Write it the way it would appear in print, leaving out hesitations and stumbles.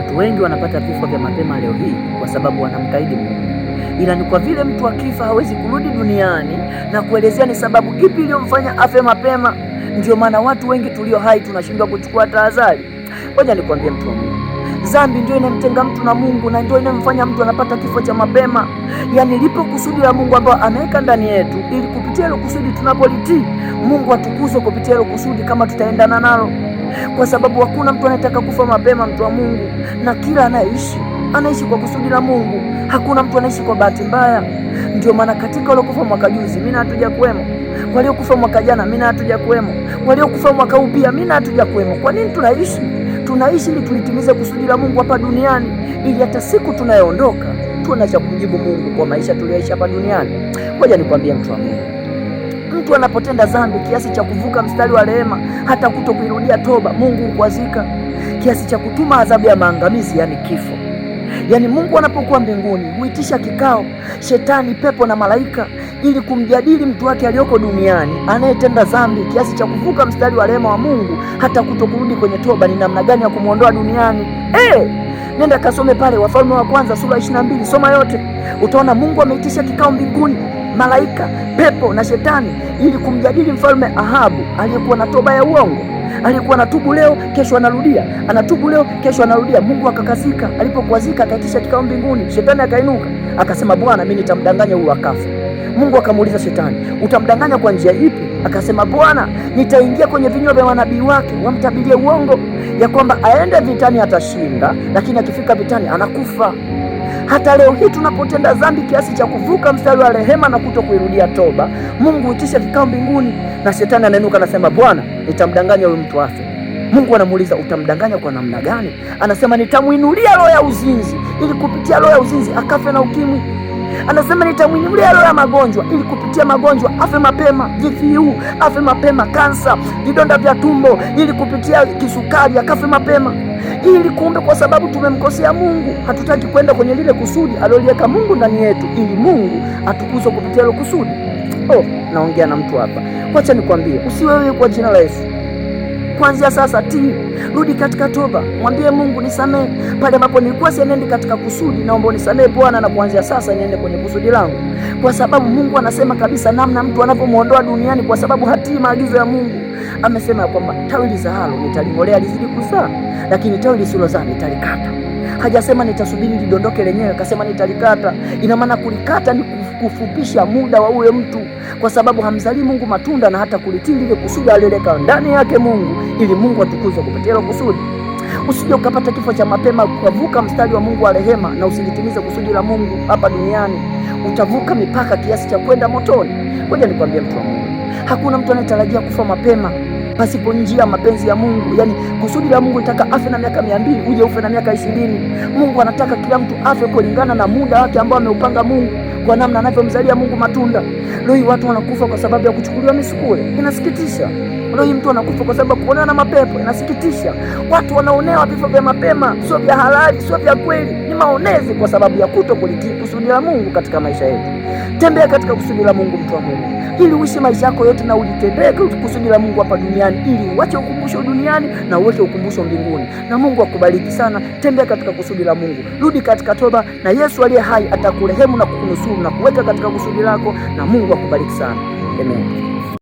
Watu wengi wanapata vifo vya mapema leo hii kwa sababu wanamkaidi Mungu, ila ni kwa vile mtu akifa hawezi kurudi duniani na kuelezea ni sababu ipi iliyomfanya afe mapema. Ndio maana watu wengi tulio hai tunashindwa kuchukua tahadhari. Ngoja nikwambie mtu wa Mungu, dhambi ndio inamtenga mtu na Mungu na ndio inamfanya mtu anapata kifo cha mapema. Yaani lipo kusudi la Mungu ambao ameweka ndani yetu, ili kupitia hilo kusudi tunapolitii Mungu atukuzwe kupitia hilo kusudi kama tutaendana nalo. Kwa sababu hakuna mtu anayetaka kufa mapema, mtu wa Mungu, na kila anaishi kwa kusudi la Mungu. Hakuna mtu anaishi kwa bahati mbaya. Ndio maana katika waliokufa mwaka juzi mimi na hatuja kuwemo, waliokufa mwaka jana mimi na hatuja kuwemo, waliokufa mwaka huu pia mimi na hatuja kuwemo. Kwa nini tunaishi? Tunaishi ili tulitimize kusudi la Mungu hapa duniani, ili hata siku tunayoondoka tuwe cha kumjibu Mungu kwa maisha tuliyoishi hapa duniani. Ngoja nikwambie mtu wa Mungu, mtu anapotenda dhambi kiasi cha kuvuka mstari wa rehema hata kutokuirudia toba, Mungu hukwazika kiasi cha kutuma adhabu ya maangamizi, yani kifo. Yani Mungu anapokuwa mbinguni huitisha kikao shetani, pepo na malaika ili kumjadili mtu wake aliyoko duniani anayetenda dhambi kiasi cha kuvuka mstari wa rehema wa Mungu hata kutokurudi kwenye toba, ni namna gani ya kumuondoa duniani. Nenda kasome pale Wafalme wa kwanza sura 22, soma yote, utaona Mungu ameitisha kikao mbinguni, malaika, pepo na shetani ili kumjadili mfalme Ahabu aliyekuwa na toba ya uongo, alikuwa anatubu leo kesho anarudia, anatubu leo kesho anarudia. Mungu akakazika, alipokwazika akaitisha kikao mbinguni. Shetani akainuka akasema, Bwana, mimi nitamdanganya huyu akafa. Mungu akamuuliza Shetani, utamdanganya kwa njia ipi? Akasema, Bwana, nitaingia kwenye vinywa vya manabii wake wamtabirie uongo ya kwamba aende vitani atashinda, lakini akifika vitani anakufa. Hata leo hii tunapotenda dhambi kiasi cha kuvuka mstari wa rehema na kutokuirudia toba, Mungu huitisha kikao mbinguni na Shetani anainuka anasema, Bwana, nitamdanganya huyu mtu afe. Mungu anamuuliza, utamdanganya kwa namna gani? Anasema, nitamuinulia roho ya uzinzi ili kupitia roho ya uzinzi akafe na ukimwi. Anasema, nitamuinulia roho ya magonjwa ili kupitia magonjwa afe mapema, VVU afe mapema, kansa, vidonda vya tumbo ili kupitia kisukari akafe mapema. Ili kumbe, kwa sababu tumemkosea Mungu, hatutaki kwenda kwenye lile kusudi aliloliweka Mungu ndani yetu, ili Mungu atukuzwe kupitia hilo kusudi. Naongea na mtu hapa. Wacha nikwambie, usiwe wewe, kwa jina la Yesu. Kuanzia sasa rudi katika toba, mwambie Mungu, nisamehe pale ambapo nilikuwa sienendi katika kusudi, naomba unisamehe Bwana, na kuanzia sasa niende kwenye kusudi langu. Kwa sababu Mungu anasema kabisa namna mtu anapomuondoa duniani kwa sababu hatii maagizo ya Mungu. Amesema ya kwamba tawi lizalo nitaling'olea lizidi kuzaa, lakini tawi lisilozaa nitalikata. Hajasema nitasubiri lidondoke lenyewe, akasema nitalikata. Ina maana kulikata ni kufupisha muda wa huyo mtu, kwa sababu hamzalii Mungu matunda na hata kulitii lile kusudi aliloweka ndani yake Mungu, ili Mungu atukuzwe kupitia hilo kusudi. Usije ukapata kifo cha mapema ukavuka mstari wa Mungu wa rehema na usilitimize kusudi la Mungu hapa duniani. Utavuka mipaka kiasi cha kwenda motoni. Ngoja nikwambie mtu wa Mungu, hakuna mtu anayetarajia kufa mapema pasipo njia mapenzi ya Mungu. Yani kusudi la Mungu litaka afe na miaka 200 uje ufe na miaka 20. Mungu anataka kila mtu afe kulingana na muda wake ambao ameupanga Mungu, kwa namna anavyomzalia Mungu matunda. Leo watu wanakufa kwa sababu ya kuchukuliwa misukule, inasikitisha. Leo mtu anakufa kwa sababu kuonewa na mapepo, inasikitisha. Watu wanaonewa vifo vya mapema, sio vya halali, sio vya kweli, ni maonezi kwa sababu ya kutokulitii kusudi la Mungu katika maisha yetu. Tembea katika kusudi la Mungu, mtu wa Mungu, ili uishi maisha yako yote na ulitendee kusudi la Mungu hapa duniani, ili uache ukumbusho duniani na uweke ukumbusho mbinguni. Na Mungu akubariki sana. Tembea katika kusudi la Mungu, rudi katika toba, na Yesu aliye hai atakurehemu na kukunusuru na kuweka katika kusudi lako, na Mungu akubariki sana. Amen.